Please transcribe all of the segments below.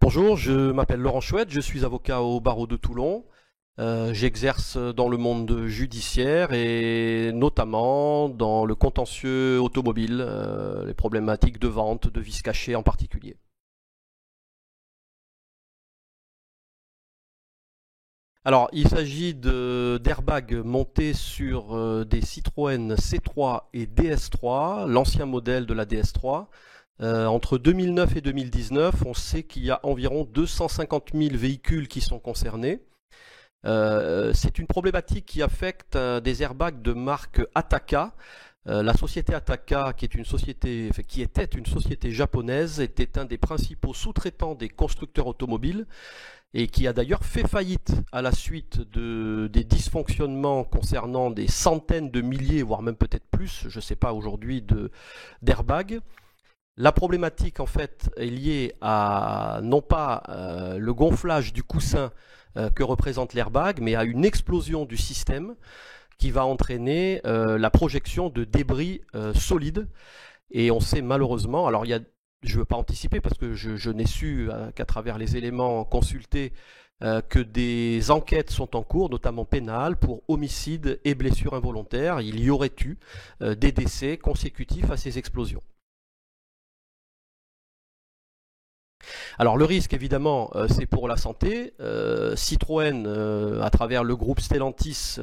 Bonjour, je m'appelle Laurent Chouette, je suis avocat au barreau de Toulon. J'exerce dans le monde judiciaire et notamment dans le contentieux automobile, les problématiques de vente, de vices cachés en particulier. Alors, il s'agit d'airbags montés sur des Citroën C3 et DS3, l'ancien modèle de la DS3. Entre 2009 et 2019, on sait qu'il y a environ 250 000 véhicules qui sont concernés. C'est une problématique qui affecte des airbags de marque Ataka. La société Ataka, qui était une société japonaise, était un des principaux sous-traitants des constructeurs automobiles et qui a d'ailleurs fait faillite à la suite des dysfonctionnements concernant des centaines de milliers, voire même peut-être plus, je ne sais pas aujourd'hui, d'airbags. La problématique en fait est liée à non pas le gonflage du coussin que représente l'airbag, mais à une explosion du système qui va entraîner la projection de débris solides. Et on sait malheureusement, alors je ne veux pas anticiper parce que je n'ai su qu'à travers les éléments consultés que des enquêtes sont en cours, notamment pénales, pour homicide et blessures involontaires. Il y aurait eu des décès consécutifs à ces explosions. Alors le risque évidemment c'est pour la santé. Citroën à travers le groupe Stellantis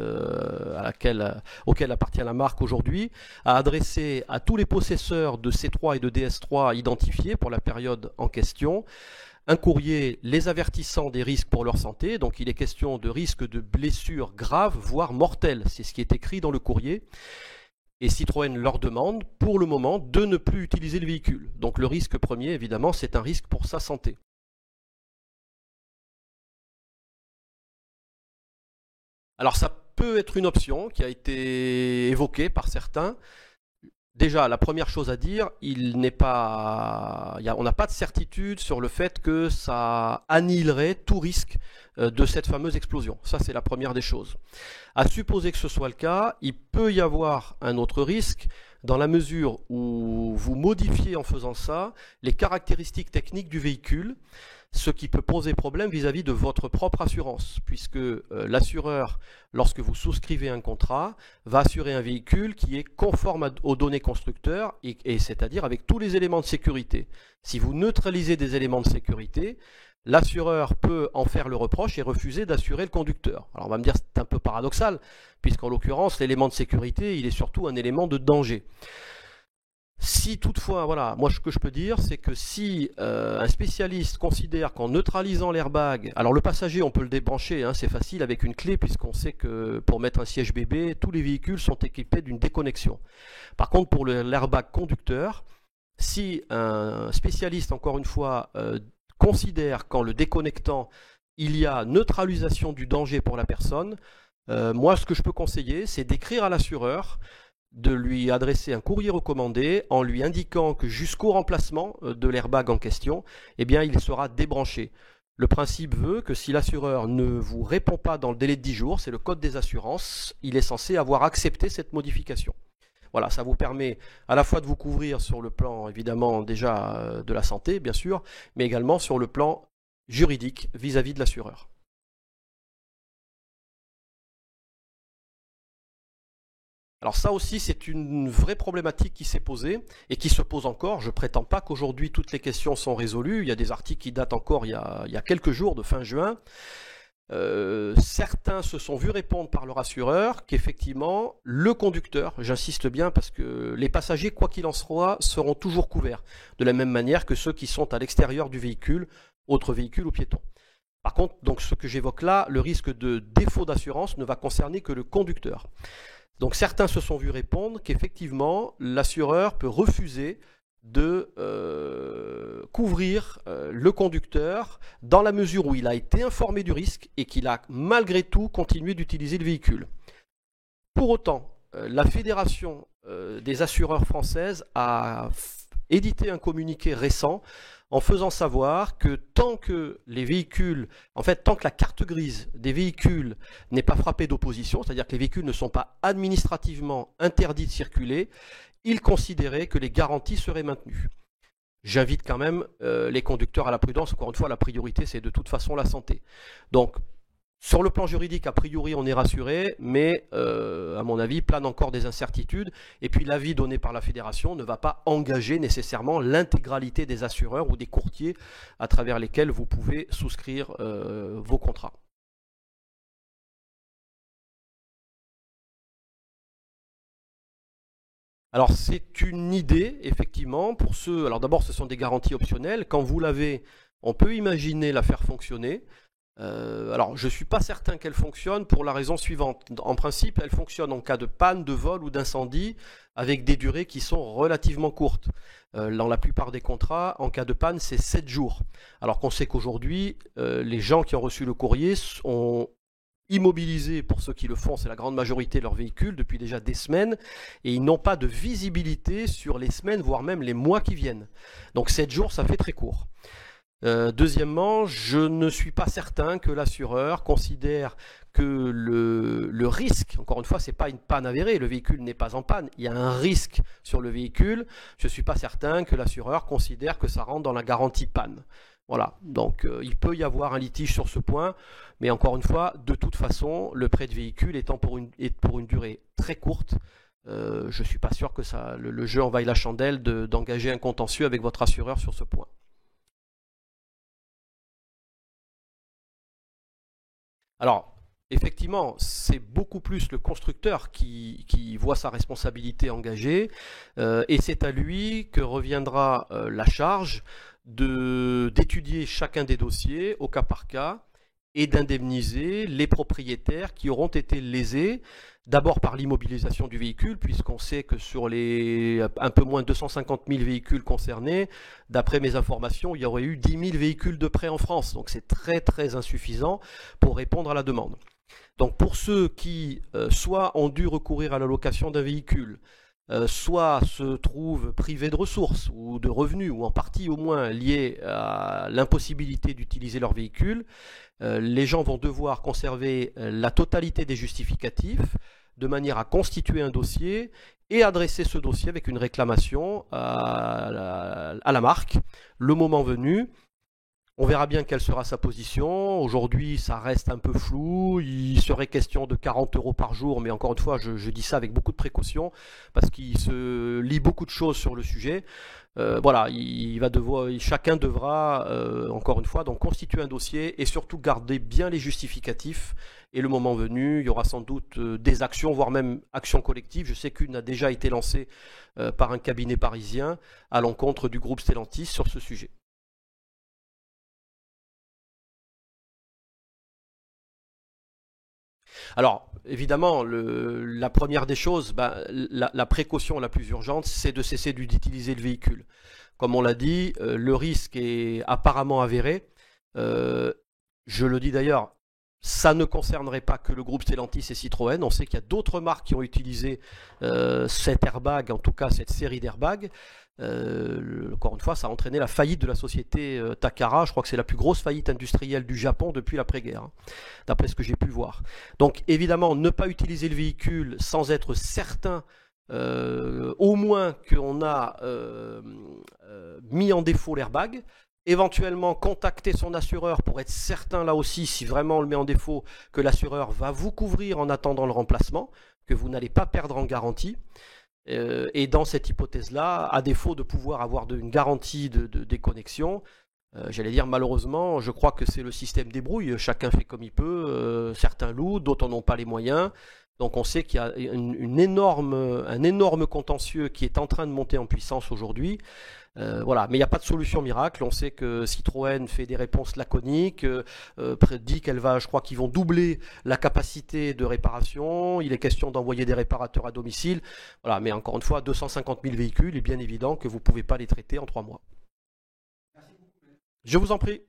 auquel appartient la marque aujourd'hui a adressé à tous les possesseurs de C3 et de DS3 identifiés pour la période en question un courrier les avertissant des risques pour leur santé. Donc il est question de risques de blessures graves voire mortelles, c'est ce qui est écrit dans le courrier. Et Citroën leur demande, pour le moment, de ne plus utiliser le véhicule. Donc le risque premier, évidemment, c'est un risque pour sa santé. Alors ça peut être une option qui a été évoquée par certains. Déjà, la première chose à dire, on n'a pas de certitude sur le fait que ça annihilerait tout risque de cette fameuse explosion. Ça, c'est la première des choses. À supposer que ce soit le cas, il peut y avoir un autre risque dans la mesure où vous modifiez en faisant ça les caractéristiques techniques du véhicule, ce qui peut poser problème vis-à-vis de votre propre assurance, puisque l'assureur, lorsque vous souscrivez un contrat, va assurer un véhicule qui est conforme aux données constructeurs, et c'est-à-dire avec tous les éléments de sécurité. Si vous neutralisez des éléments de sécurité, l'assureur peut en faire le reproche et refuser d'assurer le conducteur. Alors on va me dire c'est un peu paradoxal, puisqu'en l'occurrence l'élément de sécurité il est surtout un élément de danger. Si toutefois, voilà, moi ce que je peux dire, c'est que si un spécialiste considère qu'en neutralisant l'airbag, alors le passager on peut le débrancher, hein, c'est facile avec une clé puisqu'on sait que pour mettre un siège bébé, tous les véhicules sont équipés d'une déconnexion. Par contre pour l'airbag conducteur, si un spécialiste, encore une fois, considère qu'en le déconnectant, il y a neutralisation du danger pour la personne, moi ce que je peux conseiller, c'est d'écrire à l'assureur, de lui adresser un courrier recommandé en lui indiquant que jusqu'au remplacement de l'airbag en question, eh bien, il sera débranché. Le principe veut que si l'assureur ne vous répond pas dans le délai de 10 jours, c'est le code des assurances, il est censé avoir accepté cette modification. Voilà, ça vous permet à la fois de vous couvrir sur le plan évidemment déjà de la santé, bien sûr, mais également sur le plan juridique vis-à-vis de l'assureur. Alors ça aussi, c'est une vraie problématique qui s'est posée et qui se pose encore. Je ne prétends pas qu'aujourd'hui toutes les questions sont résolues. Il y a des articles qui datent encore il y a quelques jours, de fin juin. Certains se sont vus répondre par leur assureur qu'effectivement, le conducteur, j'insiste bien parce que les passagers, quoi qu'il en soit, seront toujours couverts, de la même manière que ceux qui sont à l'extérieur du véhicule, autres véhicules ou piétons. Par contre, donc ce que j'évoque là, le risque de défaut d'assurance ne va concerner que le conducteur. Donc certains se sont vus répondre qu'effectivement, l'assureur peut refuser de couvrir le conducteur dans la mesure où il a été informé du risque et qu'il a malgré tout continué d'utiliser le véhicule. Pour autant, la Fédération des assureurs françaises a édité un communiqué récent en faisant savoir que tant que les véhicules, en fait, tant que la carte grise des véhicules n'est pas frappée d'opposition, c'est-à-dire que les véhicules ne sont pas administrativement interdits de circuler, ils considéraient que les garanties seraient maintenues. j'invite quand même les conducteurs à la prudence. Encore une fois, la priorité, c'est de toute façon la santé. Donc, sur le plan juridique, a priori, on est rassuré, mais à mon avis, planent encore des incertitudes. Et puis, l'avis donné par la fédération ne va pas engager nécessairement l'intégralité des assureurs ou des courtiers à travers lesquels vous pouvez souscrire vos contrats. Alors c'est une idée, effectivement, pour ceux... Alors d'abord, ce sont des garanties optionnelles. Quand vous l'avez, on peut imaginer la faire fonctionner. Alors je ne suis pas certain qu'elle fonctionne pour la raison suivante. En principe, elle fonctionne en cas de panne, de vol ou d'incendie avec des durées qui sont relativement courtes. Dans la plupart des contrats, en cas de panne, c'est 7 jours. Alors qu'on sait qu'aujourd'hui, les gens qui ont reçu le courrier ont immobilisés, pour ceux qui le font, c'est la grande majorité de leurs véhicules depuis déjà des semaines, et ils n'ont pas de visibilité sur les semaines, voire même les mois qui viennent. Donc 7 jours, ça fait très court. Deuxièmement, je ne suis pas certain que l'assureur considère que le risque, encore une fois, c'est pas une panne avérée, le véhicule n'est pas en panne, il y a un risque sur le véhicule, je ne suis pas certain que l'assureur considère que ça rentre dans la garantie panne. Voilà, donc il peut y avoir un litige sur ce point, mais encore une fois, de toute façon, le prêt de véhicule étant pour une durée très courte, je ne suis pas sûr que le jeu en vaille la chandelle d'engager un contentieux avec votre assureur sur ce point. Alors, effectivement, c'est beaucoup plus le constructeur qui voit sa responsabilité engagée, et c'est à lui que reviendra la charge d'étudier chacun des dossiers au cas par cas et d'indemniser les propriétaires qui auront été lésés, d'abord par l'immobilisation du véhicule, puisqu'on sait que sur les un peu moins de 250 000 véhicules concernés, d'après mes informations, il y aurait eu 10 000 véhicules de prêt en France, donc c'est très très insuffisant pour répondre à la demande. Donc pour ceux qui soit ont dû recourir à la location d'un véhicule, soit se trouvent privés de ressources ou de revenus, ou en partie au moins liés à l'impossibilité d'utiliser leur véhicule, les gens vont devoir conserver la totalité des justificatifs de manière à constituer un dossier et adresser ce dossier avec une réclamation à la marque le moment venu. On verra bien quelle sera sa position. Aujourd'hui, ça reste un peu flou. Il serait question de 40 € par jour, mais encore une fois, je dis ça avec beaucoup de précaution parce qu'il se lit beaucoup de choses sur le sujet. Voilà, chacun devra, encore une fois, donc constituer un dossier et surtout garder bien les justificatifs. Et le moment venu, il y aura sans doute des actions, voire même actions collectives. Je sais qu'une a déjà été lancée par un cabinet parisien à l'encontre du groupe Stellantis sur ce sujet. Alors, évidemment, la première des choses, la précaution la plus urgente, c'est de cesser d'utiliser le véhicule. Comme on l'a dit, le risque est apparemment avéré. Je le dis d'ailleurs, ça ne concernerait pas que le groupe Stellantis et Citroën. On sait qu'il y a d'autres marques qui ont utilisé cet airbag, en tout cas cette série d'airbags. Encore une fois, ça a entraîné la faillite de la société Takara. Je crois que c'est la plus grosse faillite industrielle du Japon depuis l'après-guerre, hein, d'après ce que j'ai pu voir. Donc évidemment, ne pas utiliser le véhicule sans être certain au moins qu'on a mis en défaut l'airbag. Éventuellement contacter son assureur pour être certain là aussi, si vraiment on le met en défaut, que l'assureur va vous couvrir en attendant le remplacement, que vous n'allez pas perdre en garantie. Et dans cette hypothèse-là, à défaut de pouvoir avoir une garantie de déconnexion, j'allais dire malheureusement, je crois que c'est le système débrouille, chacun fait comme il peut, certains louent, d'autres n'ont pas les moyens. Donc on sait qu'il y a un énorme contentieux qui est en train de monter en puissance aujourd'hui. Voilà, mais il n'y a pas de solution miracle. On sait que Citroën fait des réponses laconiques, dit je crois qu'ils vont doubler la capacité de réparation. Il est question d'envoyer des réparateurs à domicile. Voilà, mais encore une fois, 250 000 véhicules, il est bien évident que vous ne pouvez pas les traiter en 3 mois. Je vous en prie.